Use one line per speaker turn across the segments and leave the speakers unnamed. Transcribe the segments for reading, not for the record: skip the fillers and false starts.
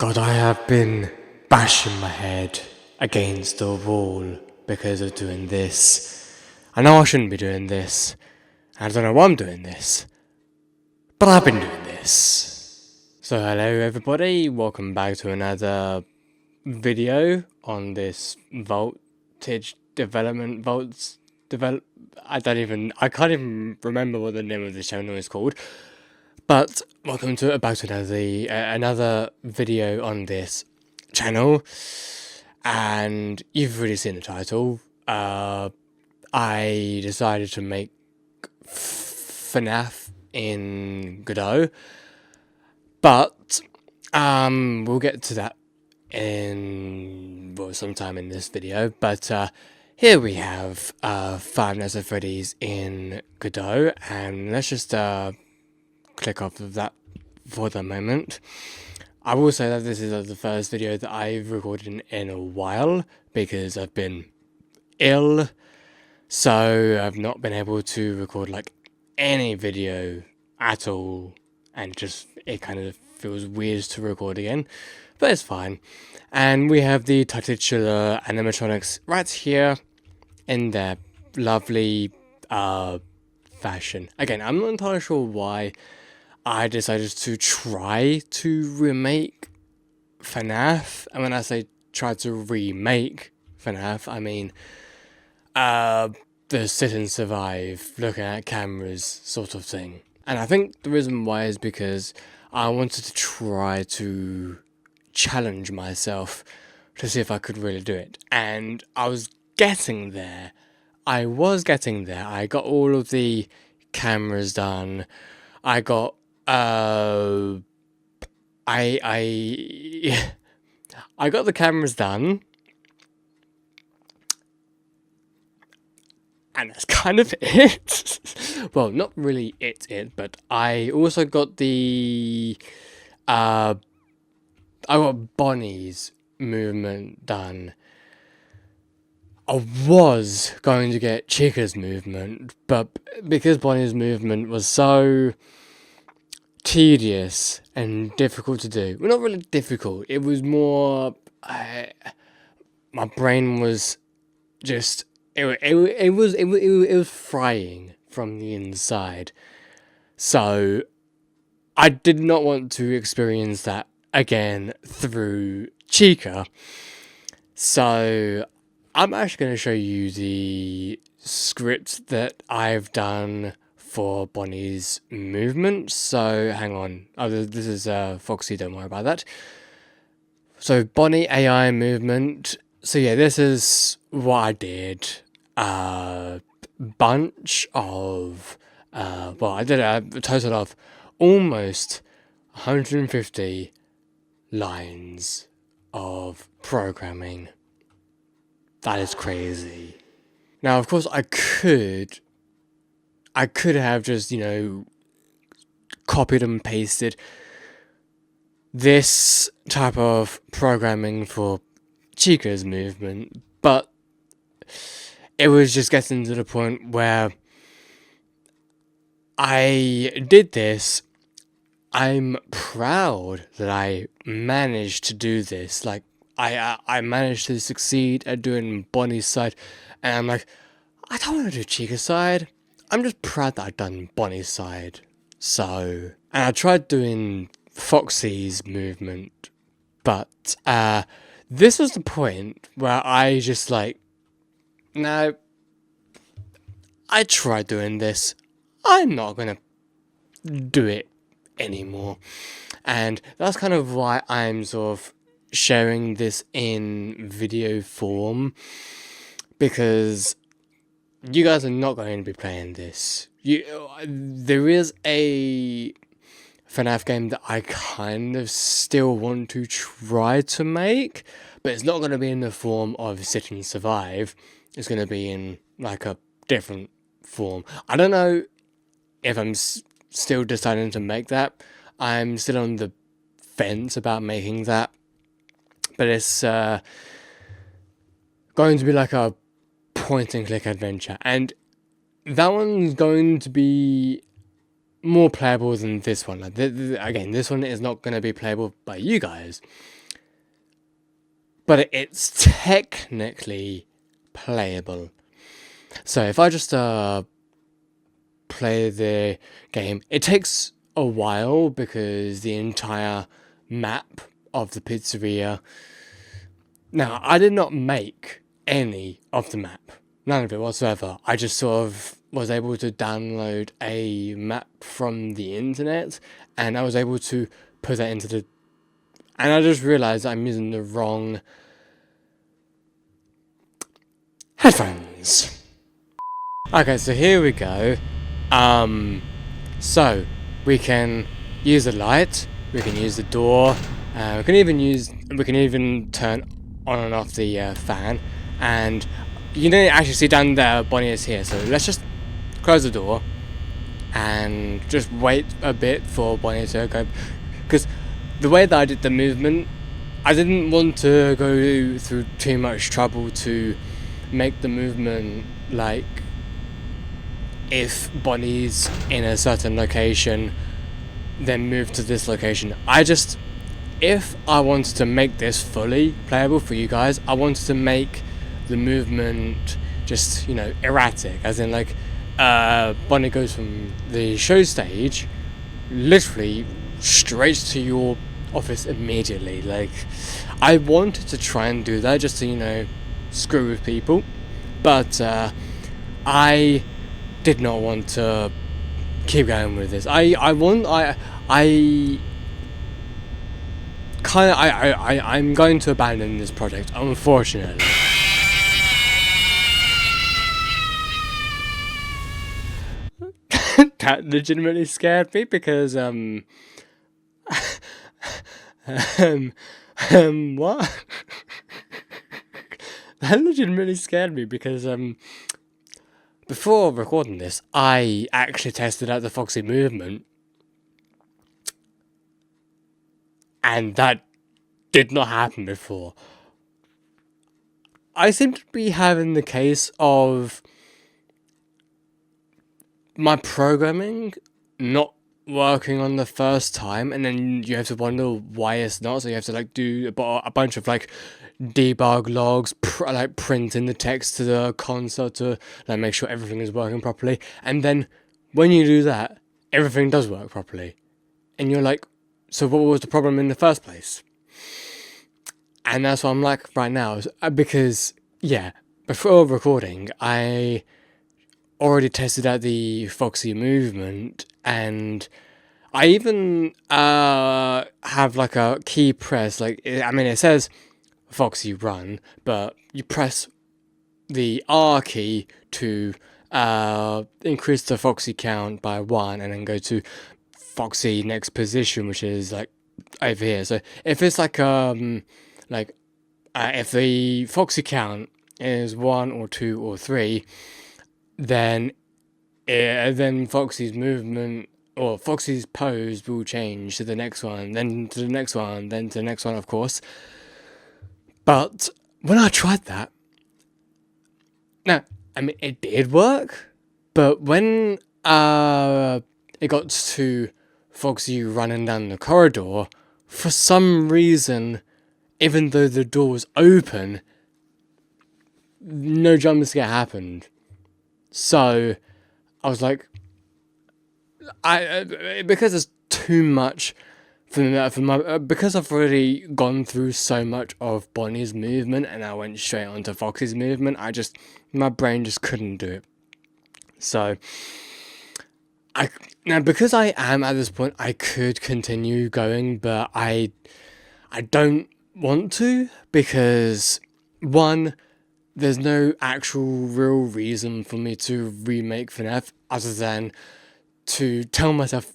God, I have been bashing my head against the wall because of doing this. I know I shouldn't be doing this. I don't know why I'm doing this. But I've been doing this. So hello everybody, welcome back to another video on this voltage development I can't even remember what the name of this channel is called. But welcome to another video on this channel, and you've already seen the title. I decided to make FNAF in Godot, but we'll get to that in sometime in this video. But here we have Five Nights at Freddy's in Godot, and let's just click off of that for the moment. I will say that this is the first video that I've recorded in a while because I've been ill, so I've not been able to record like any video at all, and just it kind of feels weird to record again, but it's fine. And we have the titular animatronics right here in their lovely fashion. Again, I'm not entirely sure why I decided to try to remake FNAF, and when I say try to remake FNAF, I mean the sit and survive, looking at cameras sort of thing. And I think the reason why is because I wanted to try to challenge myself to see if I could really do it, and I was getting there. I got all of the cameras done. I got I got the cameras done, and that's kind of it. Well, not really it, but I also got the I got Bonnie's movement done. I was going to get Chica's movement, but because Bonnie's movement was so tedious and difficult to do. Well, not really difficult. It was more my brain was just it was frying from the inside. So I did not want to experience that again through Chica. So I'm actually going to show you the script that I've done for Bonnie's movement. So hang on. Oh, this is Foxy, don't worry about that. So Bonnie AI movement. So yeah, this is what I did. Bunch of I did a total of almost 150 lines of programming. That is crazy. Now, of course, I could have just, copied and pasted this type of programming for Chica's movement, but it was just getting to the point where I did this. I'm proud that I managed to do this. Like, I managed to succeed at doing Bonnie's side, and I'm like, I don't want to do Chica's side. I'm just proud that I've done Bonnie's side. So, and I tried doing Foxy's movement, but this was the point where I just like, no, I tried doing this. I'm not gonna do it anymore. And that's kind of why I'm sort of sharing this in video form, because you guys are not going to be playing this. There is a FNAF game that I kind of still want to try to make, but it's not going to be in the form of sit and survive. It's going to be in like a different form. I don't know if I'm still deciding to make that. I'm still on the fence about making that, but it's going to be like a point and click adventure, and that one's going to be more playable than this one. Like, again, this one is not going to be playable by you guys, but it's technically playable. So if I just play the game, it takes a while because the entire map of the pizzeria. Now, I did not make any of the map, none of it whatsoever. I just sort of was able to download a map from the internet, and I was able to put that into the. And I just realized I'm using the wrong headphones. Okay, so here we go. So we can use the light, we can use the door, we can even turn on and off the fan, and you don't actually see down there Bonnie is here. So let's just close the door and just wait a bit for Bonnie to go, because the way that I did the movement, I didn't want to go through too much trouble to make the movement like if Bonnie's in a certain location, then move to this location. If I wanted to make this fully playable for you guys, I wanted to make the movement just, erratic, as in like, Bonnie goes from the show stage literally straight to your office immediately. Like, I wanted to try and do that just to, screw with people, but I did not want to keep going with this. I'm going to abandon this project, unfortunately. That legitimately scared me because what? That legitimately scared me because before recording this, I actually tested out the Foxy Movement, and that did not happen before. I seem to be having the case of my programming not working on the first time, and then you have to wonder why it's not. So you have to do a bunch of debug logs, print in the text to the console to make sure everything is working properly. And then when you do that, everything does work properly, and you're like, so what was the problem in the first place? And that's what I'm like right now, because before recording, I already tested out the Foxy Movement, and I even have a key press. It says Foxy Run, but you press the R key to increase the Foxy count by 1, and then go to Foxy next position, which is over here. So if it's if the Foxy count is 1 or 2 or 3, then Foxy's movement or Foxy's pose will change to the next one, then to the next one, then to the next one, of course. But when I tried that, it did work, but when it got to Foxy running down the corridor, for some reason, even though the door was open, no jump scare happened. So I was like, because it's too much because I've already gone through so much of Bonnie's movement and I went straight onto Foxy's movement, my brain just couldn't do it. So because I am at this point, I could continue going, but I don't want to, because one, there's no actual real reason for me to remake FNAF other than to tell myself,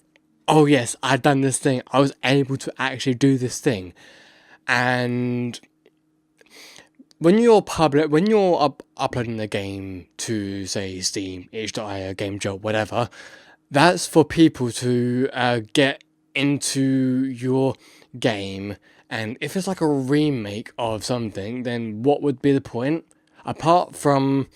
oh yes, I've done this thing. I was able to actually do this thing. And when you're uploading the game to, say, Steam, itch.io, GameJolt, whatever, that's for people to get into your game. And if it's a remake of something, then what would be the point? Apart from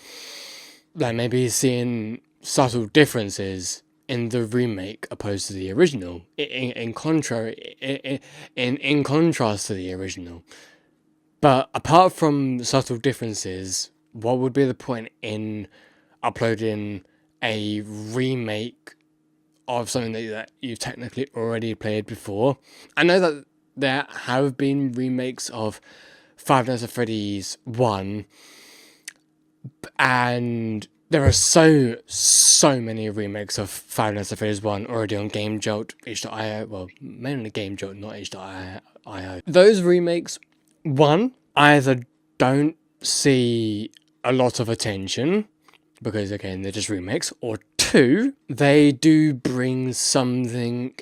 maybe seeing subtle differences in the remake opposed to the original. In contrast to the original. But apart from subtle differences, what would be the point in uploading a remake of something that you've technically already played before? I know that there have been remakes of Five Nights at Freddy's 1, and there are so many remakes of Five Nights at Freddy's 1 already on Game Jolt, H.io, well, mainly Game Jolt, not H.io. Those remakes, one, either don't see a lot of attention, because again, they're just remakes, or two, they do bring something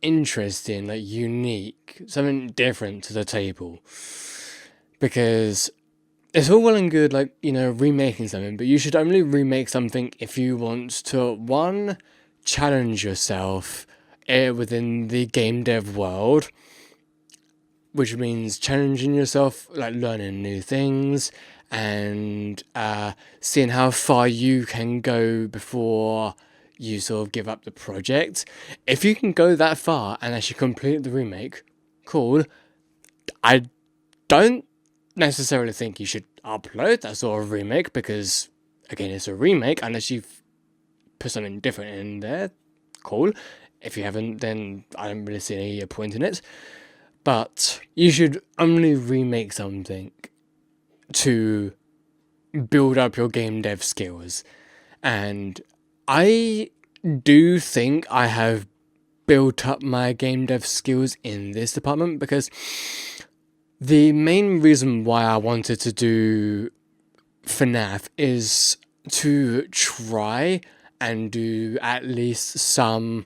interesting, like unique, something different to the table. Because it's all well and good, like, you know, remaking something, but you should only remake something if you want to, one, challenge yourself within the game dev world, which means challenging yourself, like learning new things, and seeing how far you can go before you sort of give up the project. If you can go that far and actually complete the remake, cool. I don't necessarily think you should upload that sort of remake, because again, it's a remake. Unless you've put something different in there, cool. If you haven't, then I don't really see any point in it. But you should only remake something to build up your game dev skills. And I do think I have built up my game dev skills in this department, because the main reason why I wanted to do FNAF is to try and do at least some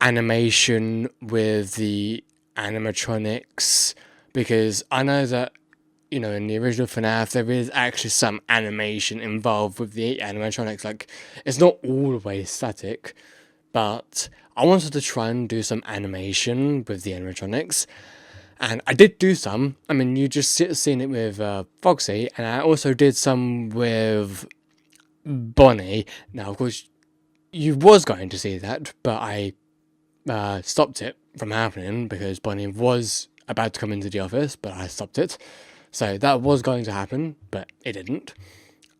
animation with the animatronics, because I know that, you know, in the original FNAF there is actually some animation involved with the animatronics. Like, it's not always static, but I wanted to try and do some animation with the animatronics. And I did do some. I mean, you just seen it with Foxy, and I also did some with Bonnie. Now, of course, you was going to see that, but I stopped it from happening because Bonnie was about to come into the office, but I stopped it. So that was going to happen, but it didn't.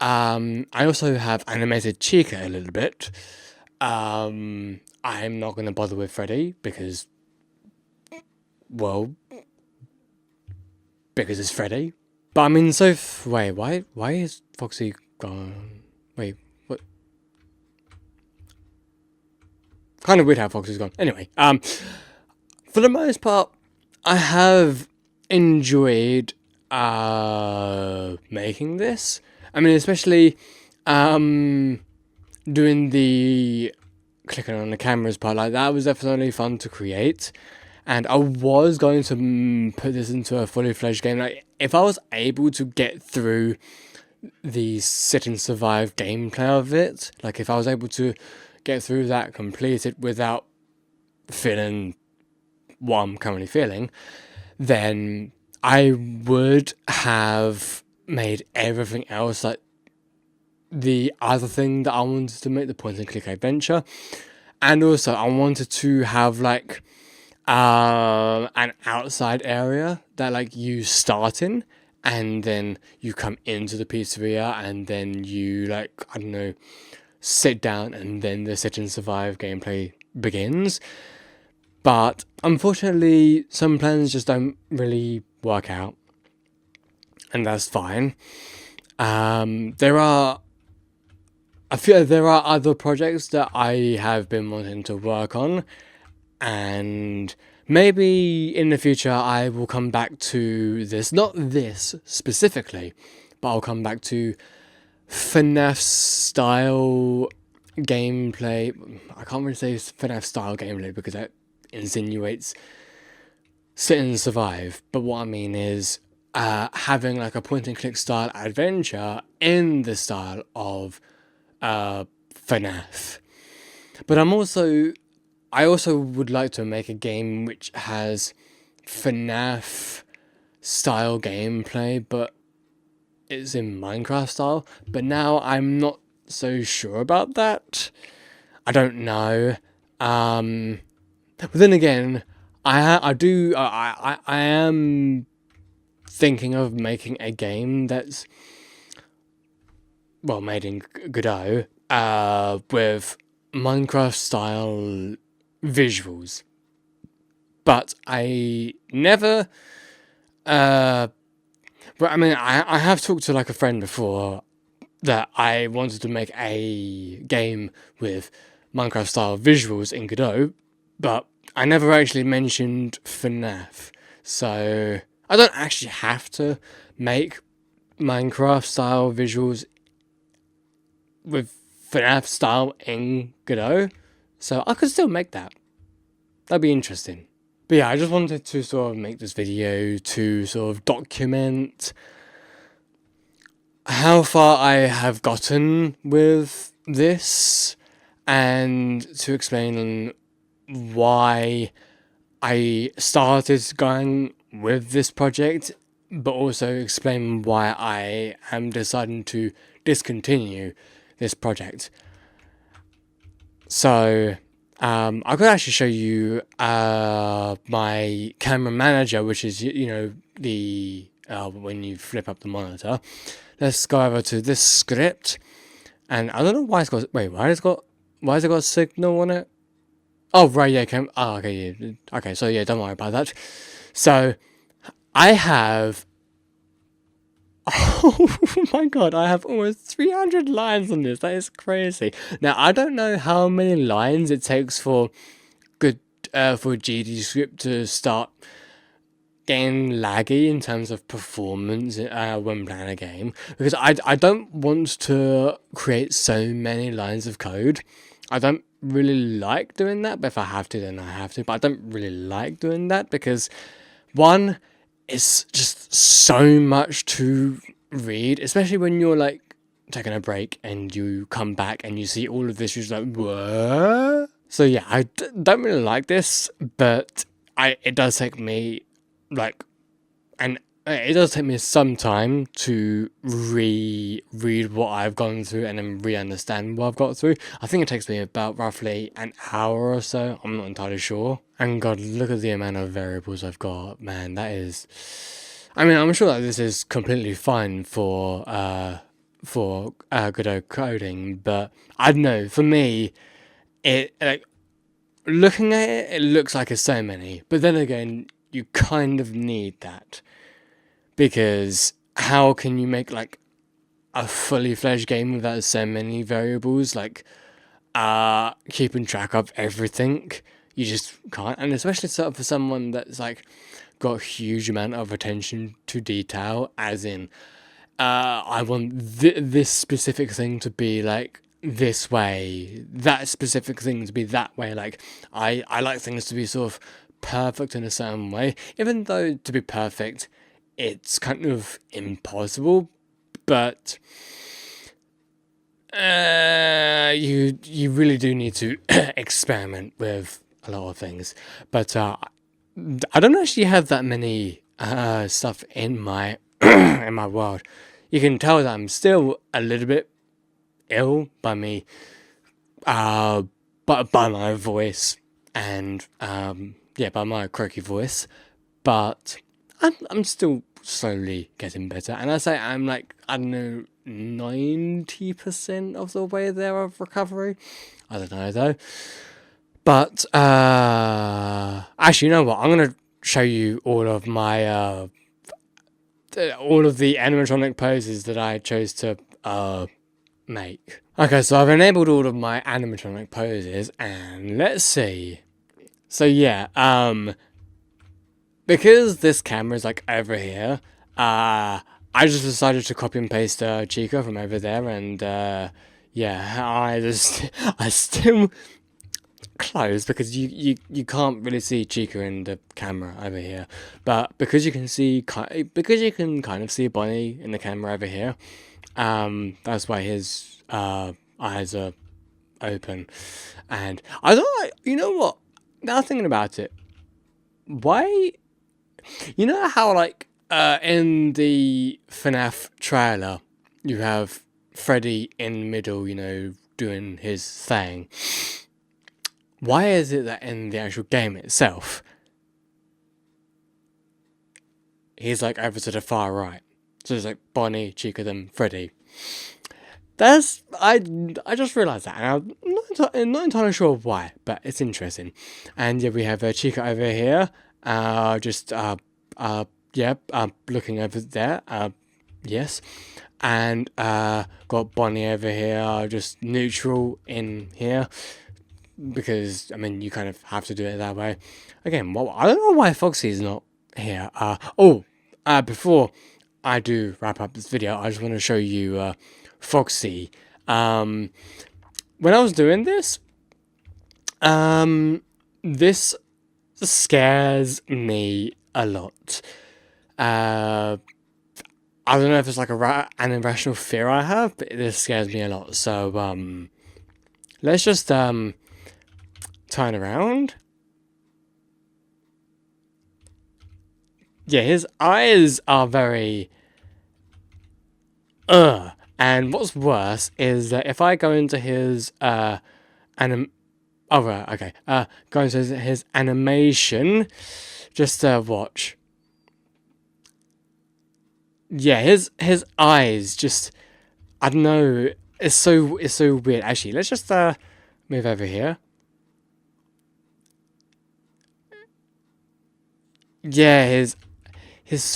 I also have animated Chica a little bit. I'm not going to bother with Freddy because, well, because it's Freddy. But I mean, so wait, why is Foxy gone? Wait, what? Kind of weird how Foxy's gone. Anyway, for the most part, I have enjoyed making this. I mean, especially doing the clicking on the cameras part, like that was definitely fun to create. And I was going to put this into a fully fledged game. Like, if I was able to get through the sit and survive gameplay of it, like if I was able to get through that, complete it without feeling what I'm currently feeling, then I would have made everything else, like the other thing that I wanted to make, the point and click adventure. And also I wanted to have like an outside area that like you start in, and then you come into the pizzeria, and then you, like, I don't know, sit down, and then the sit and survive gameplay begins. But unfortunately, some plans just don't really work out, and that's fine. There are other projects that I have been wanting to work on, and maybe in the future I will come back to this, not this specifically, but I'll come back to FNAF style gameplay. I can't really say FNAF style gameplay because that insinuates sit and survive, but what I mean is having like a point and click style adventure in the style of FNAF. But I also would like to make a game which has FNAF style gameplay, but it's in Minecraft style. But now I'm not so sure about that. I don't know. But then again, I am thinking of making a game that's, well, made in Godot, with Minecraft style visuals. But I never, but I mean, I have talked to like a friend before that I wanted to make a game with Minecraft style visuals in Godot, but I never actually mentioned FNAF. So I don't actually have to make Minecraft style visuals with FNAF style in Godot. So I could still make that. That'd be interesting. But yeah, I just wanted to sort of make this video to sort of document how far I have gotten with this, and to explain why I started going with this project, but also explain why I am deciding to discontinue this project. So I could actually show you my camera manager, which is, you know, the when you flip up the monitor. Let's go over to this script, and I don't know why it's got. Wait, why has it got signal on it? Oh right, yeah, okay, yeah, okay. So yeah, don't worry about that. So I have. Oh my god, I have almost 300 lines on this. That is crazy. Now I don't know how many lines it takes for GD script to start getting laggy in terms of performance when playing a game, because I don't want to create so many lines of code. I don't really like doing that, but if I have to, then I have to. But I don't really like doing that because, one, it's just so much to read, especially when you're like taking a break and you come back and you see all of this, you're just like, what? So yeah, I don't really like this, but it does take me it does take me some time to read what I've gone through and then re-understand what I've got through. I think it takes me about roughly an hour or so. I'm not entirely sure. And God, look at the amount of variables I've got. Man, that is... I mean, I'm sure that this is completely fine for Godot coding, but I don't know. For me, looking at it, it looks like it's so many. But then again, you kind of need that, because how can you make like a fully fledged game without so many variables, like keeping track of everything? You just can't. And especially for someone that's like got a huge amount of attention to detail, as in I want this specific thing to be like this way, that specific thing to be that way. Like I like things to be sort of perfect in a certain way, even though to be perfect it's kind of impossible, but you really do need to experiment with a lot of things. But I don't actually have that many stuff in my in my world. You can tell that I'm still a little bit ill by me, but by my voice and by my croaky voice. But I'm still slowly getting better, and I say I'm like, I don't know, 90% of the way there of recovery. I don't know though. But actually, you know what? I'm gonna show you all of my all of the animatronic poses that I chose to make. Okay, so I've enabled all of my animatronic poses, and let's see. So yeah, because this camera is like over here, I just decided to copy and paste Chica from over there, and I still close, because you can't really see Chica in the camera over here, but because you can kind of see Bonnie in the camera over here, that's why his eyes are open. And I don't like, you know what, now thinking about it, why, you know how like in the FNAF trailer you have Freddy in the middle, you know, doing his thing. why is it that in the actual game itself, he's like over to the far right? So it's like Bonnie, Chica, then Freddy. I just realised that, and I'm not entirely sure why, but it's interesting. And yeah, we have Chica over here, looking over there, yes, and got Bonnie over here, just neutral in here, because I mean you kind of have to do it that way. Again, well, I don't know why Foxy is not here. Before I do wrap up this video, I just want to show you Foxy. When I was doing this, this scares me a lot. I don't know if it's like an irrational fear I have, but this scares me a lot. So let's just turn around. Yeah, his eyes are very and what's worse is that if I go into his go into his animation, just watch. Yeah, his eyes just, I don't know, it's so weird. Actually, let's just move over here. Yeah, his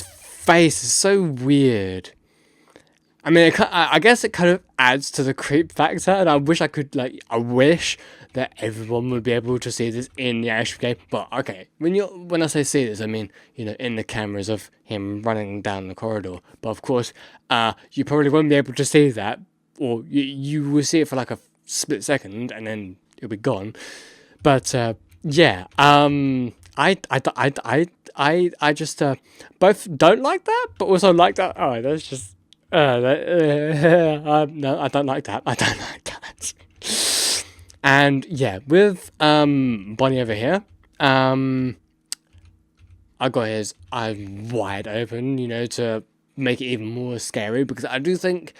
face is so weird. I mean, I guess it kind of adds to the creep factor, and I wish that everyone would be able to see this in the actual game. But okay, when I say see this, I mean, you know, in the cameras of him running down the corridor. But of course, you probably won't be able to see that, or you will see it for like a split second, and then it'll be gone. But yeah, I just both don't like that, but also like that. Oh, that's just. No, I don't like that. I don't like that. And yeah, with Bonnie over here, I got his eyes wide open, you know, to make it even more scary, because I do think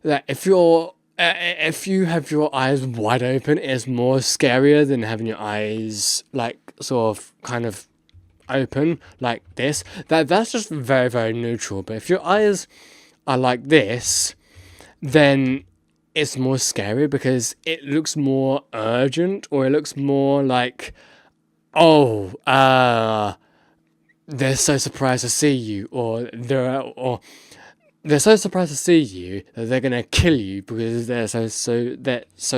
that if you have your eyes wide open, it's more scarier than having your eyes like sort of kind of open like this. That's just very, very neutral. But if your eyes are like this, then it's more scary because it looks more urgent, or it looks more like, oh, they're so surprised to see you, or they're so surprised to see you that they're gonna kill you because they're so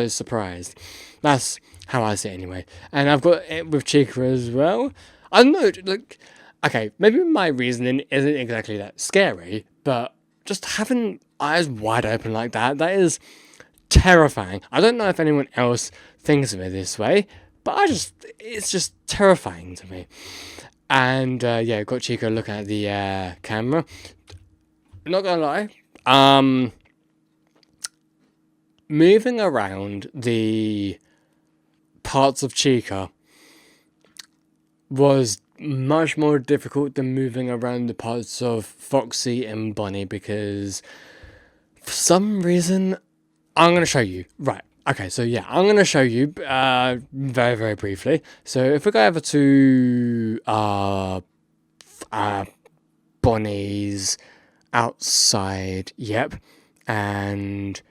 surprised. That's how I see it anyway. And I've got it with Chica as well. I don't know, like, okay, maybe my reasoning isn't exactly that scary, but just having eyes wide open like that is terrifying. I don't know if anyone else thinks of it this way, but it's just terrifying to me. And yeah, got Chico looking at the camera. Not gonna lie, moving around the parts of Chica was much more difficult than moving around the parts of Foxy and Bonnie, because for some reason, I'm going to show you. Right, okay, so yeah, I'm going to show you very, very briefly. So if we go over to Bonnie's outside, yep, and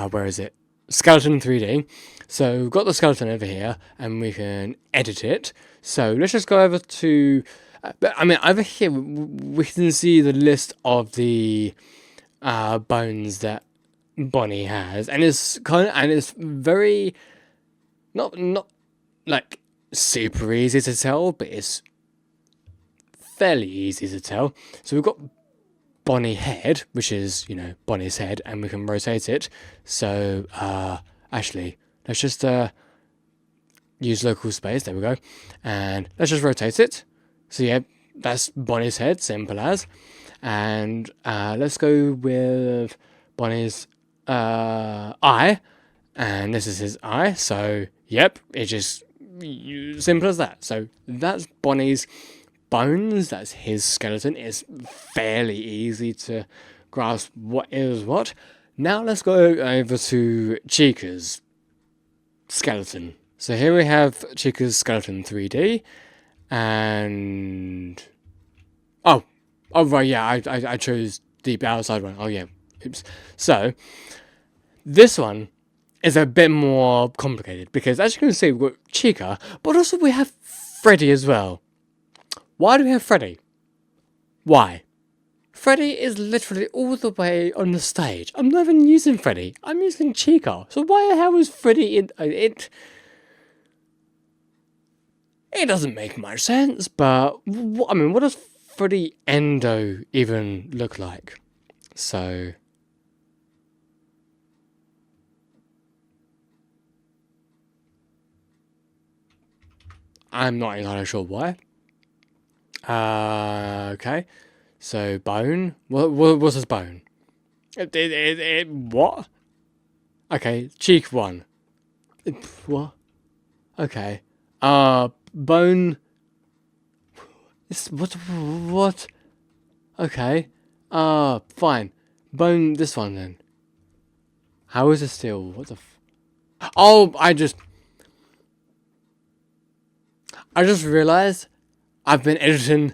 where is it? Skeleton 3D. So we've got the skeleton over here, and we can edit it. So let's just go over to, I mean, over here we can see the list of the bones that Bonnie has, and it's very not like super easy to tell, but it's fairly easy to tell. So we've got Bonnie head, which is, you know, Bonnie's head, and we can rotate it. So actually, let's just use local space, there we go, and let's just rotate it. So yeah, that's Bonnie's head, simple as. And let's go with Bonnie's eye, and this is his eye, so yep, it's just simple as that. So that's Bonnie's bones, that's his skeleton. It's fairly easy to grasp what is what. Now let's go over to Chica's skeleton. So here we have Chica's skeleton 3D, and oh right, yeah, I chose the outside one. Oh yeah, oops. So this one is a bit more complicated because, as you can see, we've got Chica, but also we have Freddy as well. Why do we have Freddy? Why? Freddy is literally all the way on the stage. I'm not even using Freddy. I'm using Chica. So why the hell is Freddy in it? It doesn't make much sense, but I mean, what does Freddy Endo even look like? So I'm not entirely sure why. Okay. So bone. What's his bone? What? Okay, cheek one. What? Okay. Bone. What? Okay. Fine. Bone this one then. How is it still? What the oh, I just realized I've been editing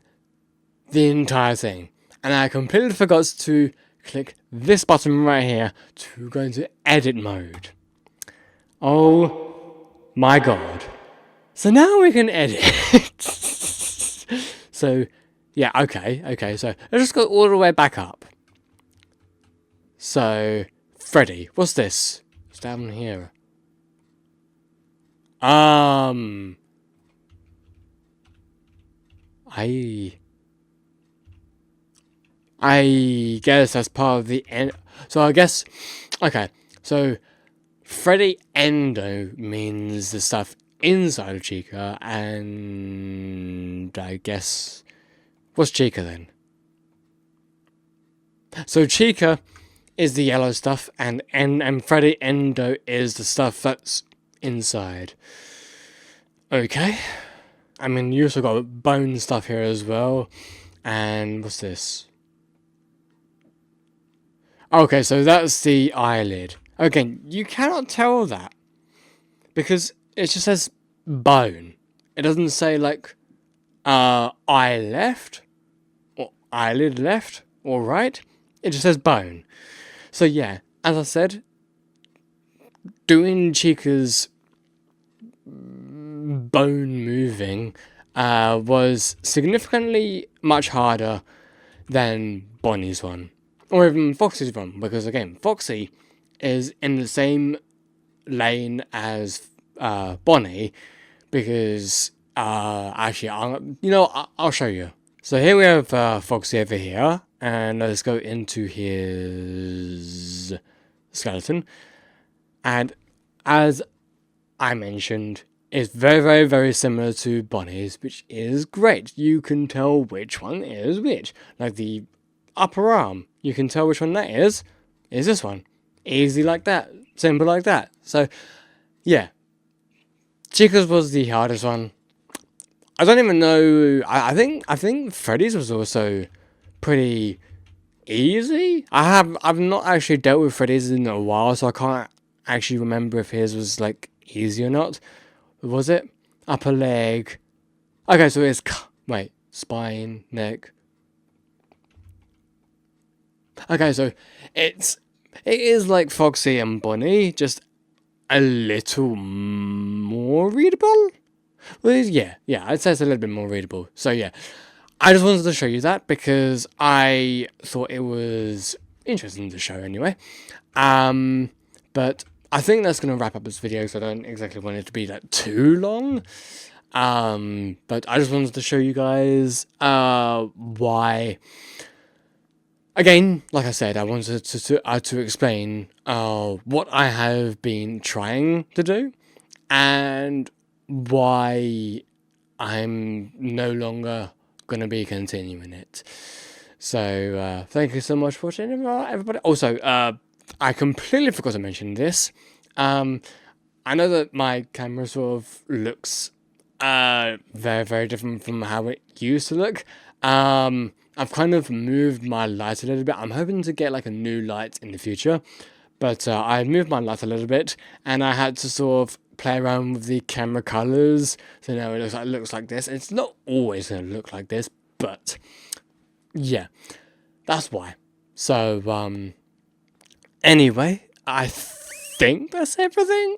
the entire thing. And I completely forgot to click this button right here to go into edit mode. Oh my god. So now we can edit. So, yeah, okay, so let's just go all the way back up. So, Freddy, what's this? It's down here. I guess that's part of the end. So I guess, okay, so Freddy Endo means the stuff inside of Chica, and I guess, what's Chica then? So Chica is the yellow stuff, and Freddy Endo is the stuff that's inside. Okay. I mean, you also got bone stuff here as well. And what's this? Okay, so that's the eyelid. Again, you cannot tell that because it just says bone. It doesn't say like eye left or eyelid left or right. It just says bone. So yeah, as I said, doing Chica's bone moving was significantly much harder than Bonnie's one. Or even Foxy's one, because again, Foxy is in the same lane as Bonnie, because actually, I'll show you. So here we have Foxy over here, and let's go into his skeleton. And as I mentioned, it's very, very similar to Bonnie's, which is great. You can tell which one is which. Like the upper arm, you can tell which one that is this one. Easy like that. Simple like that. So, yeah. Chica's was the hardest one. I don't even know. I think Freddy's was also pretty easy. I've not actually dealt with Freddy's in a while, so I can't actually remember if his was like easy or not. Was it? Upper leg. Okay, so it's wait, spine, neck. Okay, so it is like Foxy and Bonnie, just a little more readable. Well, yeah, I'd say it's a little bit more readable. So yeah, I just wanted to show you that because I thought it was interesting to show anyway. But I think that's going to wrap up this video because I don't exactly want it to be like too long. But I just wanted to show you guys why. Again, like I said, I wanted to explain what I have been trying to do and why I'm no longer going to be continuing it. So, thank you so much for watching, everybody. Also, I completely forgot to mention this. I know that my camera sort of looks very, very different from how it used to look. I've kind of moved my light a little bit. I'm hoping to get like a new light in the future, but I moved my light a little bit, and I had to sort of play around with the camera colors, so now it looks like this. It's not always going to look like this, but yeah, that's why. So anyway, I think that's everything.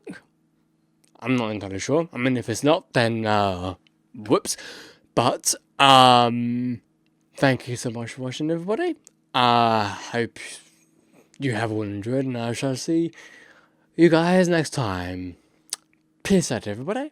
I'm not entirely sure. I mean, if it's not, then whoops. But thank you so much for watching, everybody. I hope you have all enjoyed, and I shall see you guys next time. Peace out, everybody.